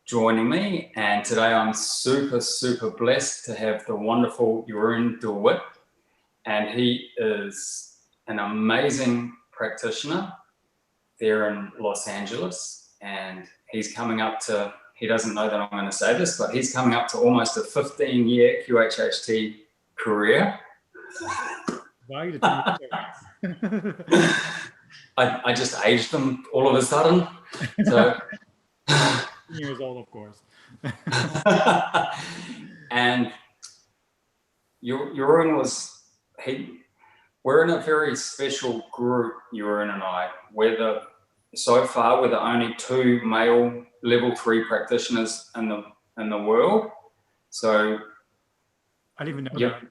joining me. And today I'm super blessed to have the wonderful Jeroen de Wit. And he is an amazing practitioner there in Los Angeles. And he's coming up to, he doesn't know that I'm going to say this, but he's coming up to almost a 15-year QHHT career. Why did you I just aged them all of a sudden. So years old, of course. And Jeroen was, we're in a very special group, Jeroen and I. So far, we're the only two male level 3 practitioners in the world. So I didn't even know that.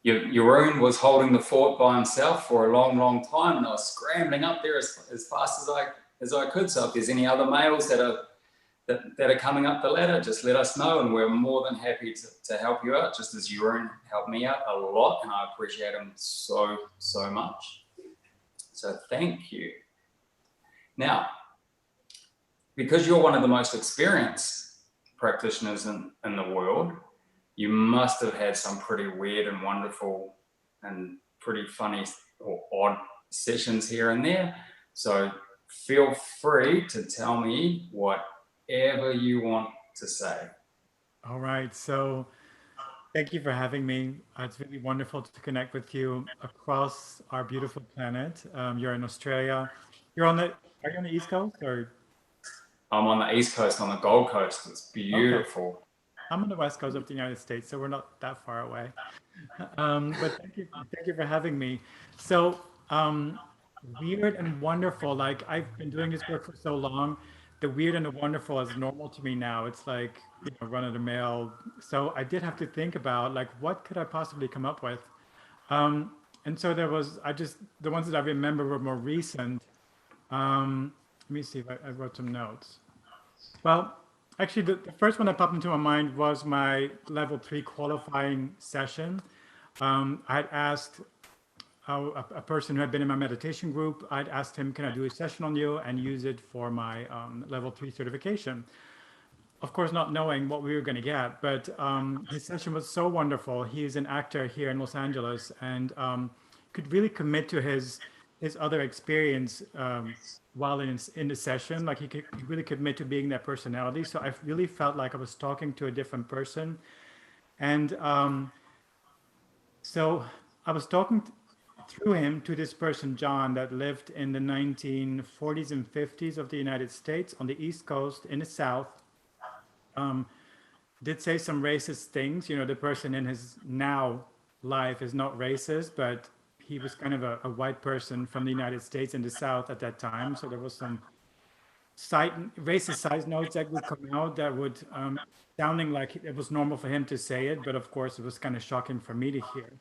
Jeroen was holding the fort by himself for a long time, and I was scrambling up there as fast as I could. So if there's any other males that are coming up the ladder, just let us know, and we're more than happy to help you out, just as Jeroen helped me out a lot, and I appreciate him so much. So thank you. Now, because you're one of the most experienced practitioners in the world, you must have had some pretty weird and wonderful and pretty funny or odd sessions here and there. So feel free to tell me whatever you want to say. All right. So thank you for having me. It's really wonderful to connect with you across our beautiful planet. You're in Australia. Are you on the East Coast or? I'm on the East Coast, on the Gold Coast. It's beautiful. Okay. I'm on the West Coast of the United States, so we're not that far away. But thank you for having me. So, weird and wonderful. Like I've been doing this work for so long, the weird and the wonderful is normal to me now. It's like, run of the mill. So I did have to think about like what could I possibly come up with. And so the ones that I remember were more recent. Let me see if I wrote some notes. Well, actually, the first one that popped into my mind was my level 3 qualifying session. I had asked a person who had been in my meditation group, I'd asked him, can I do a session on you and use it for my level 3 certification? Of course, not knowing what we were going to get, but his session was so wonderful. He's an actor here in Los Angeles and could really commit to his other experience while in the session. Like he could really commit to being that personality. So I really felt like I was talking to a different person. And so I was talking through him to this person, John, that lived in the 1940s and 50s of the United States on the East Coast in the South. Did say some racist things. The person in his now life is not racist, but he was kind of a white person from the United States in the South at that time. So there was some racist side notes that would come out that would sounding like it was normal for him to say it, but of course it was kind of shocking for me to hear.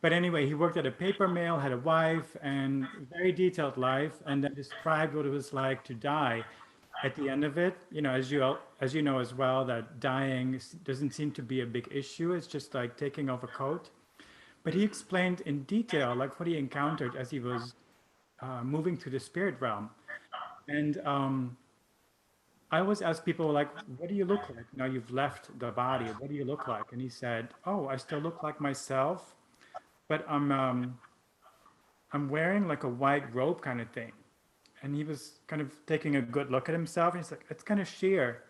But anyway, he worked at a paper mill, had a wife, and very detailed life, and then described what it was like to die. At the end of it, as you know as well, that dying doesn't seem to be a big issue. It's just like taking off a coat. But he explained in detail like what he encountered as he was moving through the spirit realm. And I always ask people like, what do you look like? Now you've left the body. What do you look like? And he said, oh, I still look like myself, but I'm wearing like a white robe kind of thing. And he was kind of taking a good look at himself. And he's like, it's kind of sheer.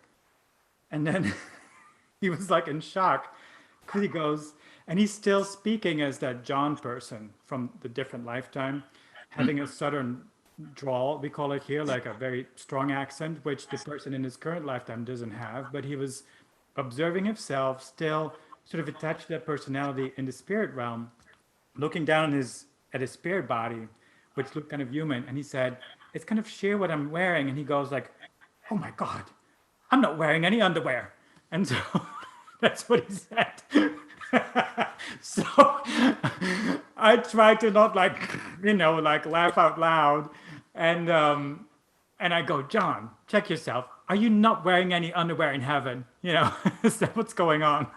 And then he was like in shock because he goes, and he's still speaking as that John person from the different lifetime, having a southern drawl, we call it here, like a very strong accent, which the person in his current lifetime doesn't have. But he was observing himself, still sort of attached to that personality in the spirit realm, looking down at his spirit body, which looked kind of human. And he said, it's kind of sheer what I'm wearing. And he goes like, oh my God, I'm not wearing any underwear. And so that's what he said. So I tried to not like laugh out loud. And I go, John, check yourself. Are you not wearing any underwear in heaven? Is that what's going on?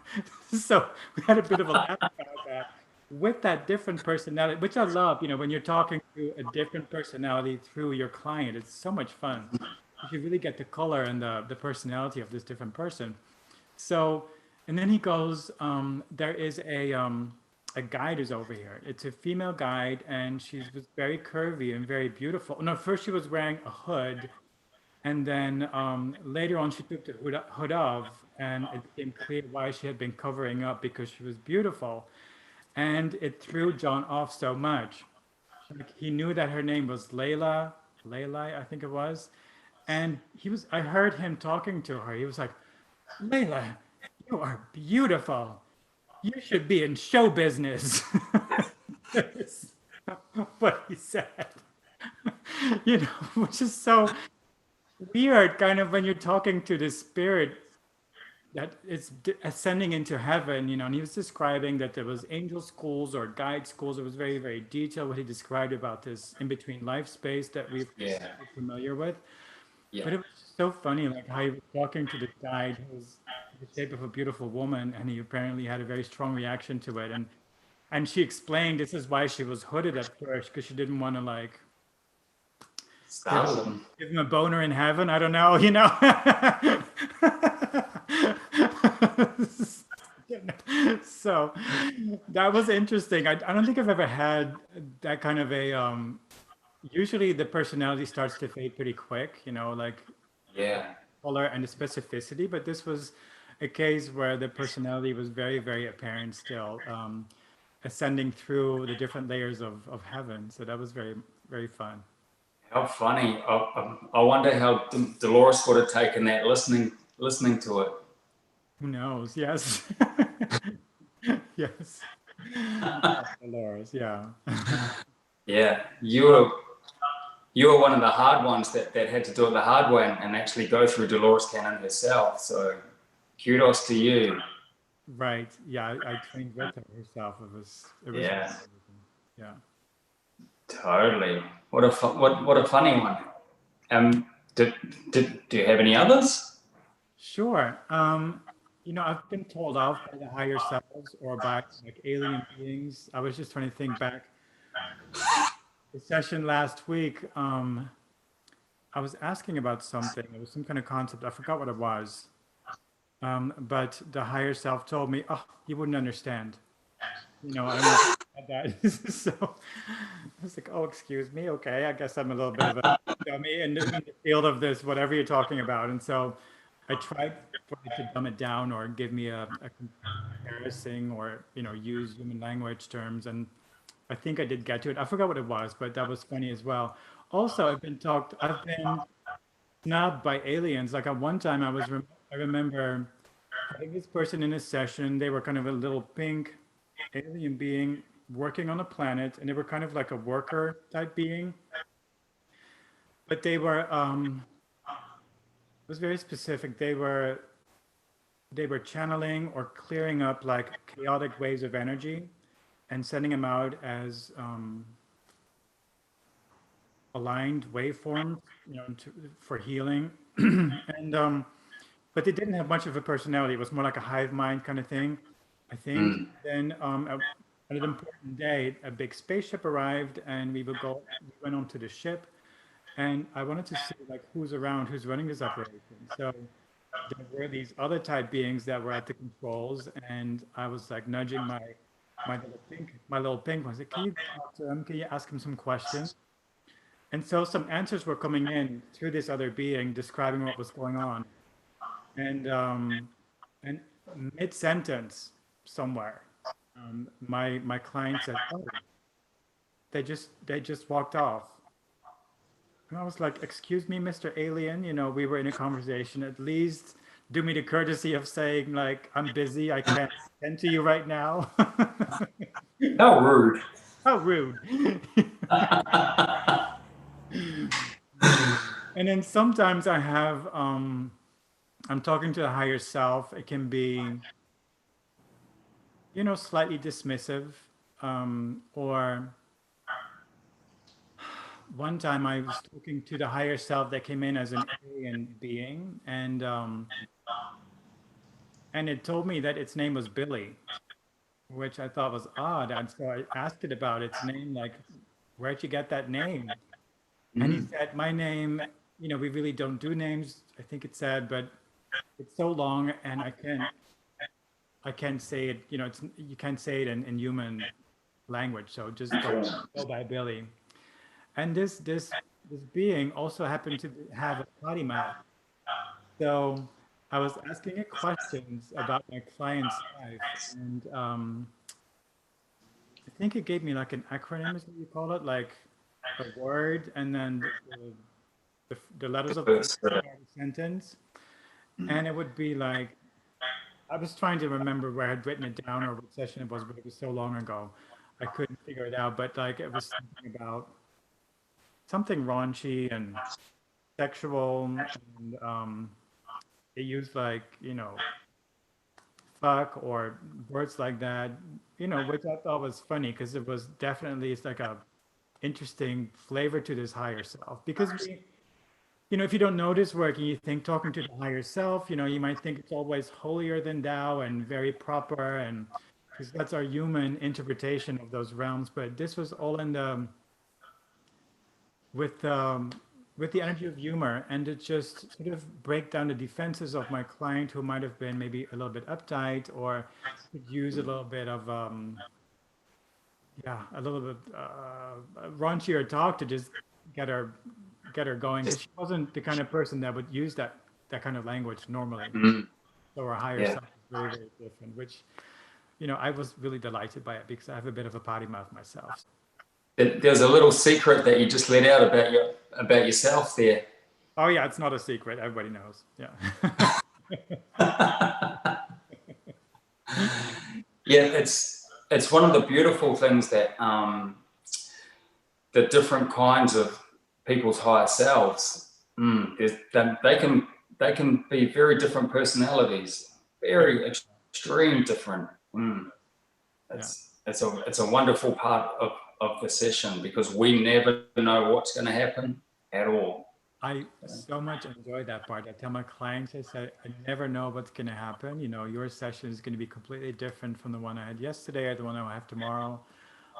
So we had a bit of a laugh about that. With that different personality, which I love, when you're talking to a different personality through your client, it's so much fun. you really get the color and the personality of this different person. So, and then he goes, there is a guide is over here. It's a female guide, and she was very curvy and very beautiful. No, first she was wearing a hood, and then later on she took the hood off, and it became clear why she had been covering up because she was beautiful. And it threw John off so much. Like he knew that her name was Layla, I think it was. And I heard him talking to her. He was like, Layla, you are beautiful. You should be in show business. That's what he said. You know, which is so weird, kind of when you're talking to the spirit that is ascending into heaven, you know, and he was describing that there was angel schools or guide schools. It was very, very detailed what he described about this in between life space that we're familiar with. But Yeah. it was so funny, like how he was talking to the guide who was the shape of a beautiful woman, and he apparently had a very strong reaction to it. And she explained this is why she was hooded at first, because she didn't want to like Startle them. give him a boner in heaven. I don't know, you know. So that was interesting. I don't think I've ever had that kind of a usually the personality starts to fade pretty quick, you know, like Yeah. color and the specificity, but this was a case where the personality was very, very apparent still, ascending through the different layers of heaven. So that was very, very fun. How funny. I wonder how Dolores would have taken that listening to it. Who knows? Yes. Yes. Dolores, yeah. Yeah. You were one of the hard ones that had to do it the hard way and actually go through Dolores Cannon herself. So kudos to you. Right. Yeah, I trained with her herself. It was Yeah. yeah. Totally. What a funny one. Did do you have any others? Sure. You know, I've been told off by the higher selves or by like alien beings. I was just trying to think back. The session last week, I was asking about something. It was some kind of concept. I forgot what it was. But the higher self told me, "Oh, you wouldn't understand." You know, I don't know about that. So I was like, "Oh, excuse me. Okay, I guess I'm a little bit of a dummy in the field of this, whatever you're talking about." And so I tried for it to dumb it down or give me a comparison or you know use human language terms, and I think I did get to it. I forgot what it was, but that was funny as well. Also, I've been snubbed by aliens. Like at one time, I remember having this person in a session. They were kind of a little pink alien being working on a planet, and they were kind of like a worker type being. But it was very specific. They were channeling or clearing up like chaotic waves of energy and sending them out as aligned waveforms, you know, for healing. And but they didn't have much of a personality. It was more like a hive mind kind of thing, I think. Mm. Then on an important day, a big spaceship arrived, and we went onto the ship, and I wanted to see like who's around, who's running this operation. So there were these other type beings that were at the controls, and I was like nudging my little pink one. I was like, can you talk to him? Can you ask him some questions? And so some answers were coming in through this other being describing what was going on. And mid sentence somewhere, my client said, "Oh, they just walked off." And I was like, "Excuse me, Mr. Alien. You know, we were in a conversation. At least do me the courtesy of saying like I'm busy. I can't attend to you right now." How rude. How rude. And then sometimes I'm talking to the higher self. It can be, you know, slightly dismissive. Or one time I was talking to the higher self that came in as an alien being, and it told me that its name was Billy, which I thought was odd. And so I asked it about its name, like, where'd you get that name? And he Mm. said, my name you know, we really don't do names. I think it's sad, but it's so long, and I can't say it. You know, it's you can't say it in human language. So just go by Billy. And this being also happened to have a potty mouth. So I was asking it questions about my client's life, and I think it gave me like an acronym, is what you call it, like a word, and then the letters of the sentence, and it would be like I was trying to remember where I had written it down or what session it was, but it was so long ago, I couldn't figure it out. But like it was something about something raunchy and sexual, and it used like, you know, fuck or words like that, you know, which I thought was funny because it was definitely, it's like a interesting flavor to this higher self. Because we, you know, if you don't know this work and you think talking to the higher self, you know, you might think it's always holier than thou and very proper, and because that's our human interpretation of those realms. But this was all in the with um, with the energy of humor, and it just sort of break down the defenses of my client who might have been maybe a little bit uptight or could use a little bit of yeah, a little bit raunchier talk to just get her get her going, because she wasn't the kind of person that would use that kind of language normally. Mm, So her higher yeah. self is very, very different, which, you know, I was really delighted by it because I have a bit of a potty mouth myself. There's a little secret that you just let out about yourself there. Oh yeah, it's not a secret. Everybody knows. Yeah. Yeah, it's one of the beautiful things that the different kinds of people's higher selves, they can be very different personalities, very extreme different. Yeah. It's a wonderful part of the session because we never know what's going to happen at all. I so much enjoy that part. I tell my clients, I say, I never know what's going to happen. You know, your session is going to be completely different from the one I had yesterday or the one I have tomorrow.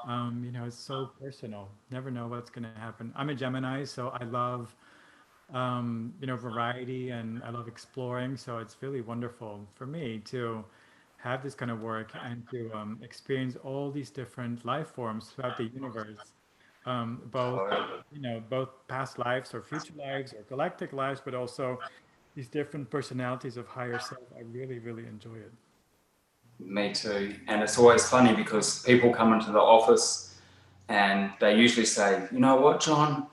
You know, it's so personal. Never know what's going to happen. I'm a Gemini, so I love, you know, variety, and I love exploring. So it's really wonderful for me to have this kind of work and to experience all these different life forms throughout the universe, both, you know, both past lives or future lives or galactic lives, but also these different personalities of higher self. I really, really enjoy it. Me too. And it's always funny because people come into the office and they usually say, you know what, John,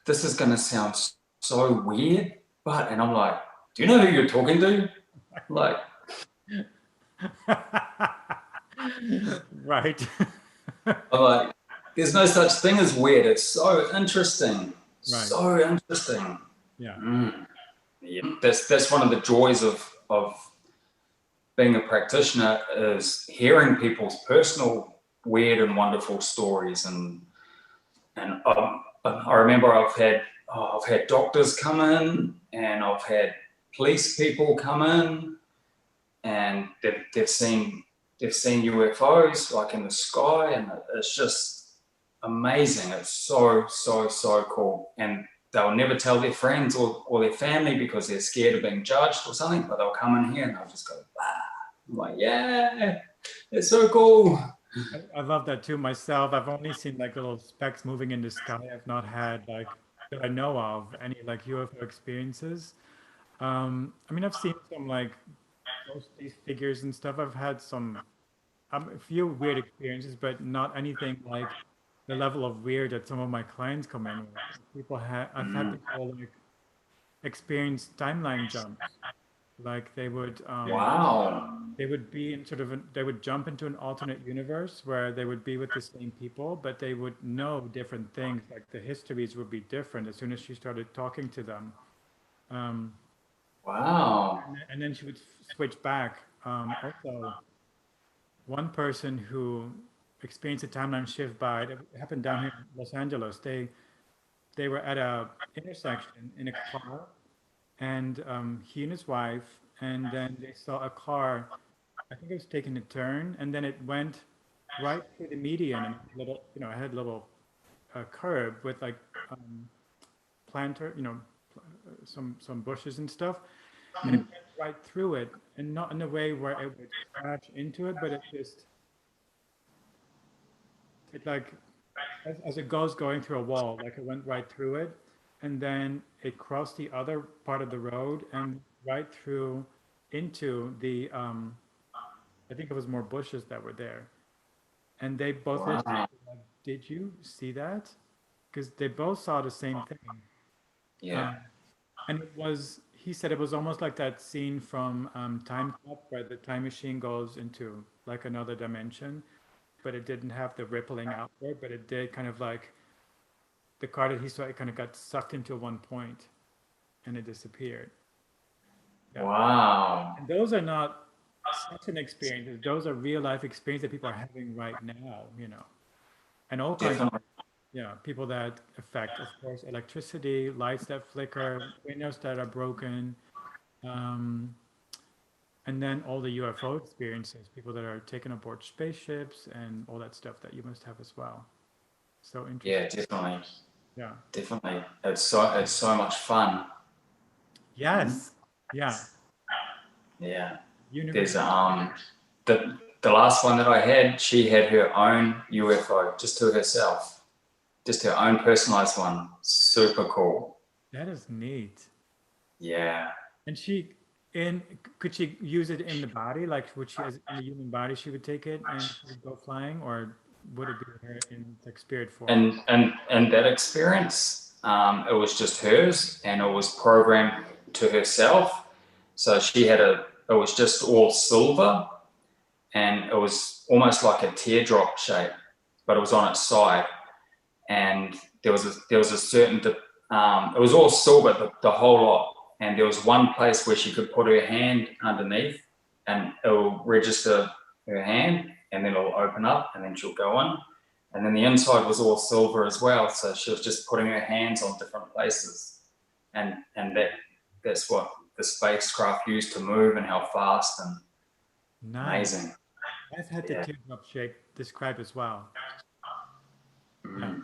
this is going to sound so weird, but, and I'm like, do you know who you're talking to? Like, Right. I'm like, there's no such thing as weird. It's so interesting. Right. So interesting. Yeah. Yeah. That's one of the joys of being a practitioner is hearing people's personal weird and wonderful stories. And I remember I've had doctors come in and I've had police people come in and they've seen UFOs like in the sky, and it's just amazing. It's so cool, and they'll never tell their friends or their family because they're scared of being judged or something, but they'll come in here and they'll just go, ah. I'm like, yeah, it's so cool. I love that too myself. I've only seen like little specks moving in the sky. I've not had like that I know of any like UFO experiences. I mean, I've seen some like ghostly figures and stuff. I've had some a few weird experiences, but not anything like the level of weird that some of my clients come in with. I've had people like experience timeline jumps. Like Wow. they would be in sort of they would jump into an alternate universe where they would be with the same people, but they would know different things. Like the histories would be different as soon as she started talking to them. Um, Wow. and then she would switch back. Also, one person who experienced a timeline shift by it happened down here in Los Angeles. They were at a intersection in a car, and he and his wife, and then they saw a car. I think it was taking a turn, and then it went right through the median, and little, you know, it had a little curb with like planter, some bushes and stuff, and it went right through it, and not in a way where it would crash into it, but it like as it goes going through a wall, like it went right through it, and then it crossed the other part of the road and right through into the I think it was more bushes that were there, and they both looked at me Wow. like, "Did you see that?" Because they both saw the same thing. Yeah. Um, and he said it was almost like that scene from Time Cop where the time machine goes into like another dimension, but it didn't have the rippling outward, but it did kind of like the car that he saw, it kind of got sucked into one point and it disappeared. Yeah. Wow. And those are not such an experience. Those are real life experiences that people are having right now. And all kinds of, Definitely. yeah, people that affect, of course, electricity, lights that flicker, windows that are broken, um, and then all the UFO experiences, people that are taken aboard spaceships and all that stuff that you must have as well. So Yeah, interesting. definitely. Yeah. Definitely. It's so much fun. Yes. Yeah. Yeah. Universe. There's the last one that I had, she had her own UFO just to herself. Just her own personalized one. Super cool. That is neat. Yeah. And could she use it in the body? Like, would she, as in the human body, she would take it and she would go flying, or would it be her in like spirit form? And that experience, it was just hers and it was programmed to herself. So it was just all silver and it was almost like a teardrop shape, but it was on its side. And there was a certain, it was all silver, the whole lot. And there was one place where she could put her hand underneath and it will register her hand and then it'll open up and then she'll go in. And then the inside was all silver as well. So she was just putting her hands on different places. And that's what the spacecraft used to move and how fast and Nice. amazing. I've had the Yeah. teardrop shape described as well. Yeah.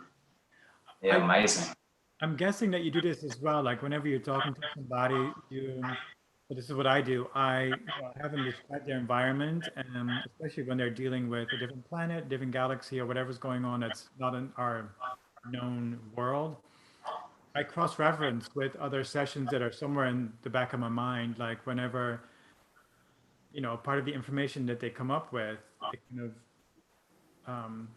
Yeah, amazing. I'm guessing that you do this as well. Like whenever you're talking to somebody, so this is what I do. I have them describe their environment, and especially when they're dealing with a different planet, different galaxy, or whatever's going on that's not in our known world. I cross-reference with other sessions that are somewhere in the back of my mind. Like whenever, part of the information that they come up with, it kind of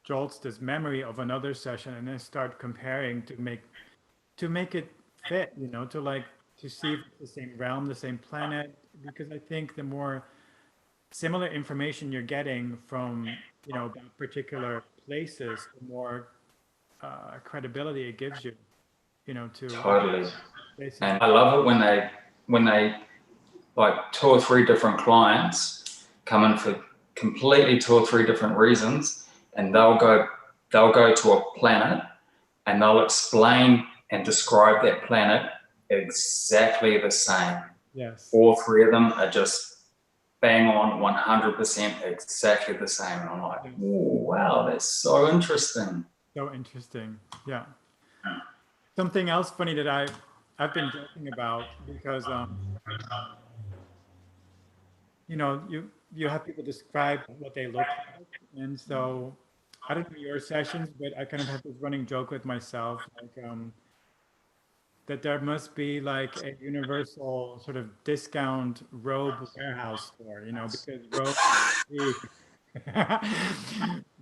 jolts this memory of another session, and then start comparing to make it fit, to see if it's the same realm, the same planet, because I think the more similar information you're getting from, about particular places, the more credibility it gives you, to Totally. places. And I love it when they like two or three different clients come in for completely two or three different reasons, and they'll go to a planet and they'll explain and describe that planet exactly the same. Yes. All three of them are just bang on 100% exactly the same. And I'm like, Yes. wow, that's so interesting. So interesting. Yeah. Something else funny that I've been joking about, because you have people describe what they look like, and so I don't know your sessions, but I kind of have this running joke with myself, like that there must be like a universal sort of discount robe warehouse store, because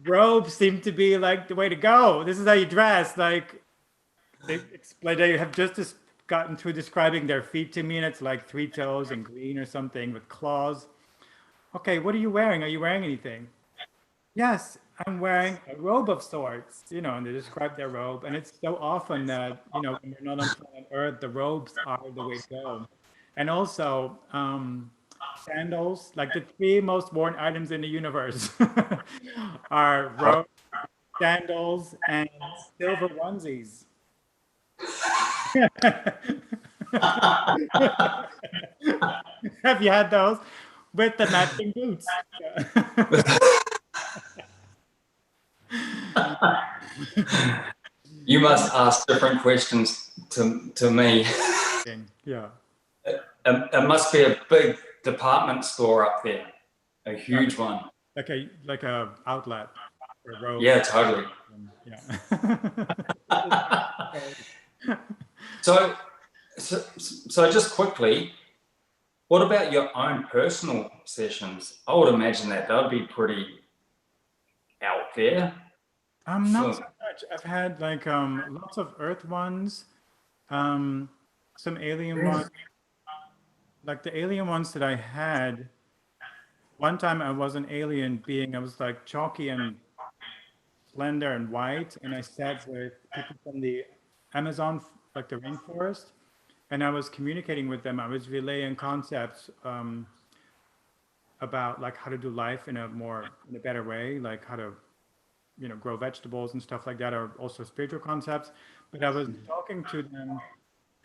robes seem to be like the way to go. This is how you dress. Like they explain, they have just gotten through describing their feet to me, and it's like three toes and green or something with claws. Okay, what are you wearing? Are you wearing anything? Yes, I'm wearing a robe of sorts, and they describe their robe. And it's so often that, when you're not on planet Earth, the robes are the way to go. And also, sandals, like the three most worn items in the universe are robes, sandals, and silver onesies. Have you had those with the matching boots? You must ask different questions to me. Yeah. It must be a big department store up there, a huge one. Like a outlet for rope. Yeah, totally. Yeah. So, so just quickly, what about your own personal sessions? I would imagine that they'd be pretty out there. Not so much. I've had like lots of Earth ones, some alien ones. Like the alien ones that I had, one time I was an alien being. I was like chalky and slender and white, and I sat with people from the Amazon, like the rainforest, and I was communicating with them. I was relaying concepts about like how to do life in a better way, like how to grow vegetables and stuff like that, or also spiritual concepts. But I was talking to them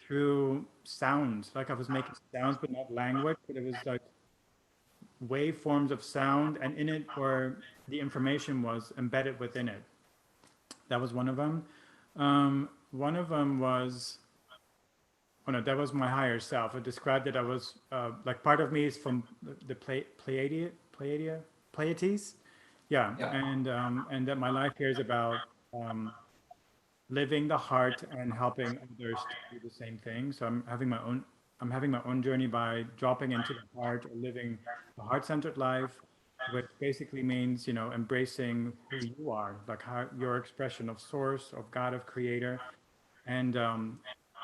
through sounds, like I was making sounds, but not language, but it was like waveforms of sound, and in it, or the information was embedded within it. That was one of them. One of them was, oh no, that was my higher self. I described that I was like part of me is from the Pleiades. Yeah, Yeah. And that my life here is about living the heart and helping others to do the same thing. So I'm having my own journey by dropping into the heart or living a heart-centered life, which basically means, embracing who you are, like how your expression of source, of God, of creator. And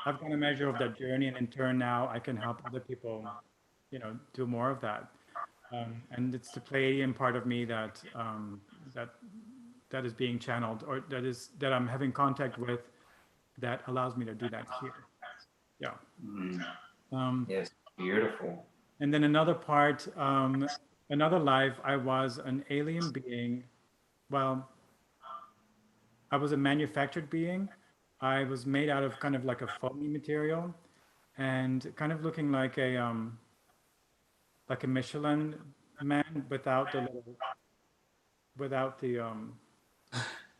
I've got a measure of that journey, and in turn now I can help other people, do more of that. And it's the Pleiadian part of me that that is being channeled, or that I'm having contact with, that allows me to do that here. Yeah. Yes, beautiful. And then another part, another life, I was an alien being. Well, I was a manufactured being. I was made out of kind of like a foamy material, and kind of looking like a Michelin man without the little, without the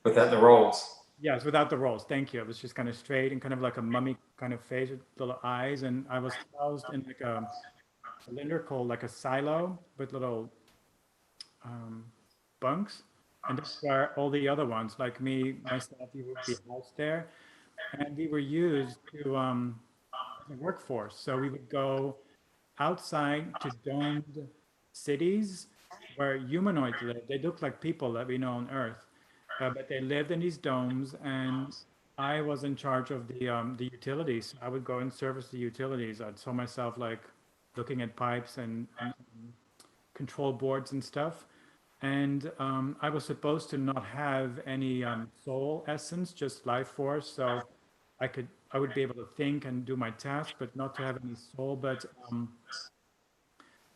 Without the rolls. yes, without the rolls. Thank you. It was just kind of straight and kind of like a mummy kind of face with little eyes, and I was housed in like a cylinder called like a silo with little bunks, and that's where all the other ones, like me, myself, we would be housed there, and we were used to the workforce. So we would go outside to domed cities where humanoids live. They look like people that we know on Earth, but they lived in these domes, and I was in charge of the utilities. I would go and service the utilities. I'd saw myself like looking at pipes and control boards and stuff. And I was supposed to not have any soul essence, just life force. So I would be able to think and do my task, but not to have any soul. But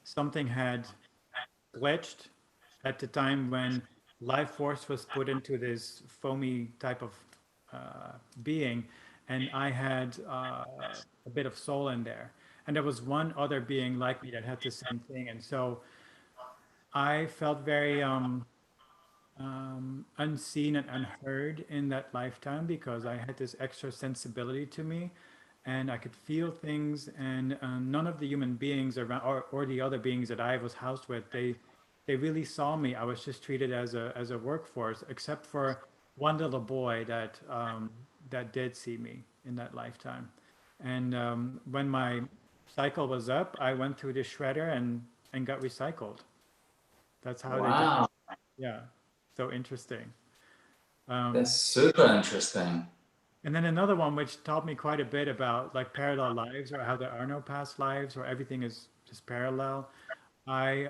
something had glitched at the time when life force was put into this foamy type of being, and I had a bit of soul in there. And there was one other being like me that had the same thing, and so I felt very unseen and unheard in that lifetime, because I had this extra sensibility to me, and I could feel things, and none of the human beings around, or the other beings that I was housed with, they really saw me. I was just treated as a workforce, except for one little boy that did see me in that lifetime. And when my cycle was up, I went through the shredder and got recycled. That's how they did. Wow, Yeah, so interesting. that's super interesting. And then another one which taught me quite a bit about like parallel lives, or how there are no past lives, or everything is just parallel. I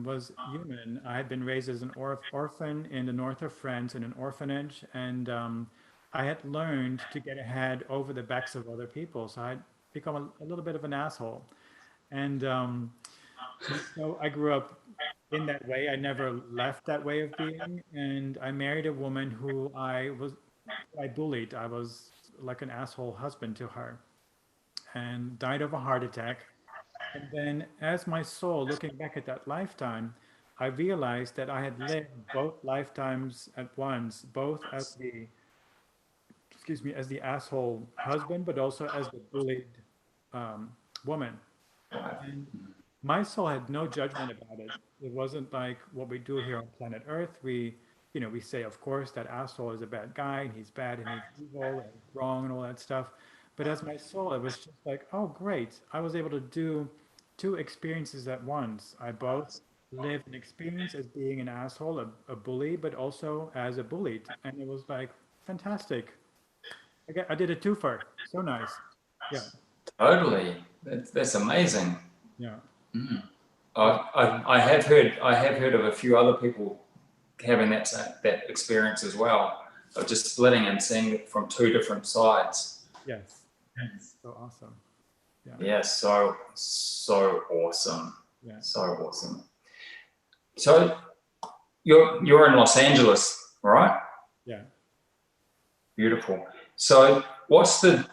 was human. I had been raised as an orphan in the north of France in an orphanage, and I had learned to get ahead over the backs of other people. So I'd become a little bit of an asshole. And so I grew up in that way. I never left that way of being, and I married a woman who I bullied. I was like an asshole husband to her, and died of a heart attack. And then, as my soul, looking back at that lifetime, I realized that I had lived both lifetimes at once, both as the excuse me, as the asshole husband, but also as the bullied um, woman. And my soul had no judgment about it. It wasn't like what we do here on planet Earth. We say, of course, that asshole is a bad guy and he's bad and he's evil and wrong and all that stuff. But as my soul, it was just like, oh, great. I was able to do two experiences at once. I both lived an experience as being an asshole, a bully, but also as a bullied. And it was like fantastic. I did a twofer. So nice. Yeah. Totally. That's amazing. Yeah. Mm. I have heard of a few other people having that experience as well, of just splitting and seeing it from two different sides. Yes. So awesome. Yeah. Yeah, so awesome. Yeah. So awesome. So you're in Los Angeles, right? Yeah. Beautiful. So what's the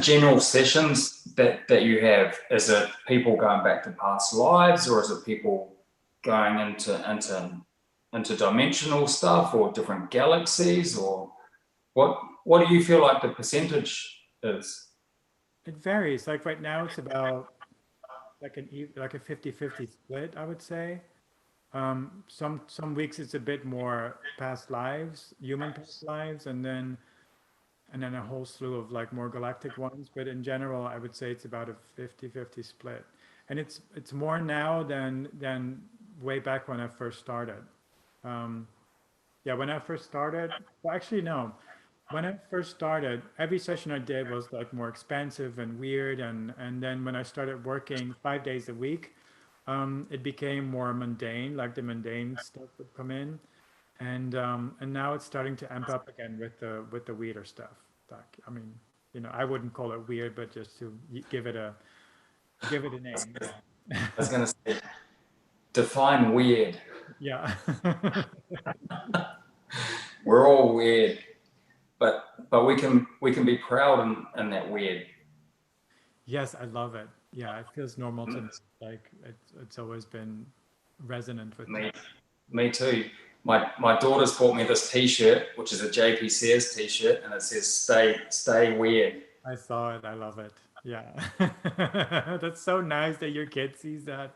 general sessions that you have? Is it people going back to past lives, or is it people going into dimensional stuff, or different galaxies, or what do you feel like the percentage is? It varies. Like right now, it's about like a 50-50 split, I would say. Some weeks it's a bit more past lives, human past lives, and then a whole slew of like more galactic ones. But in general, I would say it's about a 50-50 split. And it's more now than way back when I first started. Yeah, when I first started, well, actually, no. When I first started, every session I did was like more expansive and weird. And then when I started working 5 days a week, it became more mundane, like the mundane stuff would come in. And now it's starting to amp up again with the weirder stuff. Like, I mean, I wouldn't call it weird, but just to give it a name. I was going to say, define weird. Yeah. We're all weird, but we can be proud in that weird. Yes, I love it. Yeah, it feels normal to me. Like it's always been resonant with me. Me too. My daughter's bought me this T-shirt, which is a JP Sears T-shirt, and it says "Stay weird." I saw it. I love it. Yeah, that's so nice that your kid sees that.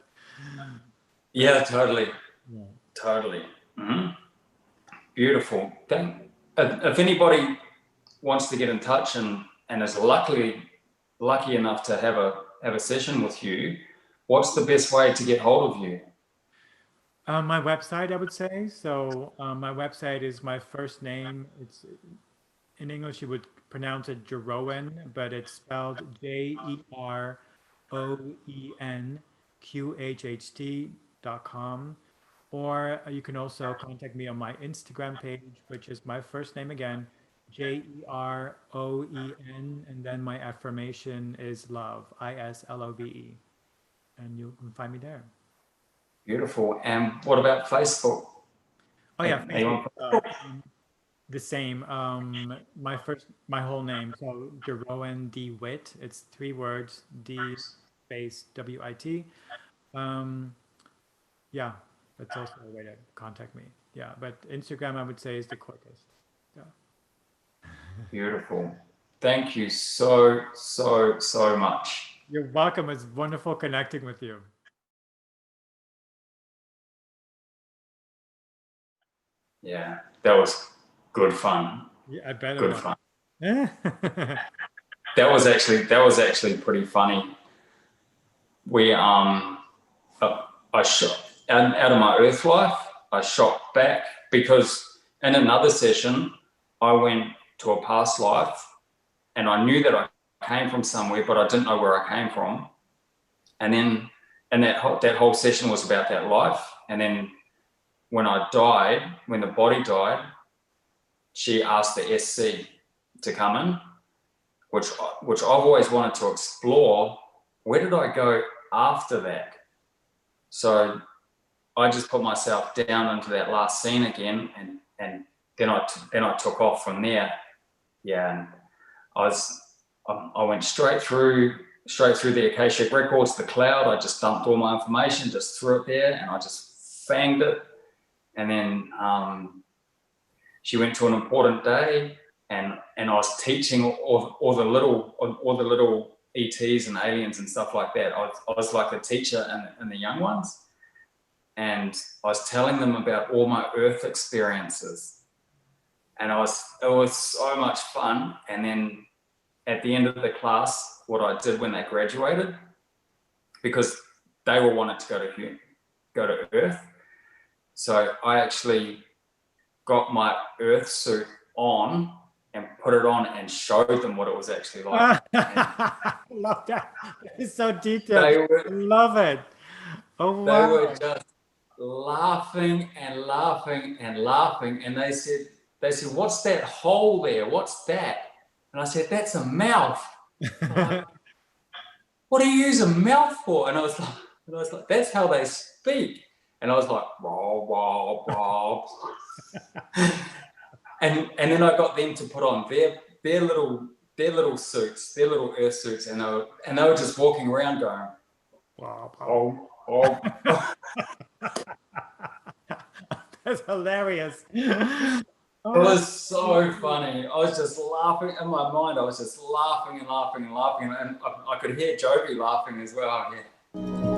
Yeah, totally, Yeah. totally. Mm-hmm. Beautiful. If anybody wants to get in touch and is lucky enough to have a session with you, what's the best way to get hold of you? My website, I would say. So my website is my first name. It's in English, you would pronounce it Jeroen, but it's spelled JeroenQhht.com. Or you can also contact me on my Instagram page, which is my first name again, Jeroen, and then my affirmation is love, ISLOVE. And you can find me there. Beautiful. And what about Facebook? Oh yeah, Facebook. The same. My whole name. So Jeroen de Wit. It's 3 words. D space WIT. Yeah, that's also a way to contact me. Yeah, but Instagram I would say is the quickest. Yeah. Beautiful. Thank you so much. You're welcome. It's wonderful connecting with you. Yeah, that was good fun. Yeah, I bet. Good fun. Yeah. That was actually pretty funny. We I shot out of my Earth life. I shot back because in another session I went to a past life, and I knew that I came from somewhere, but I didn't know where I came from. And then that whole session was about that life. And then when I died, when the body died, she asked the SC to come in, which I've always wanted to explore. Where did I go after that? So I just put myself down into that last scene again, and then I took off from there. Yeah, and I went straight through the Akashic Records, the cloud. I just dumped all my information, just threw it there, and I just fanged it. And then she went to an important day, and I was teaching all the little ETs and aliens and stuff like that. I was like the teacher and the young ones, and I was telling them about all my Earth experiences, and it was so much fun. And then at the end of the class, what I did when they graduated, because they were wanting to go to Earth, so I actually got my Earth suit on and put it on and showed them what it was actually like. Love that. It's so detailed. Love it. Oh, wow. They were just laughing and laughing and laughing. And they said, what's that hole there? What's that? And I said, that's a mouth. Like, what do you use a mouth for? And I was like, that's how they speak. And I was like, wah, wah, wah. And then I got them to put on their little suits, their little Earth suits, and they were just walking around going, wow, wow. Oh. That's hilarious. It was so funny. I was just laughing in my mind. I was just laughing and laughing and laughing, and I could hear Jovi laughing as well. Yeah.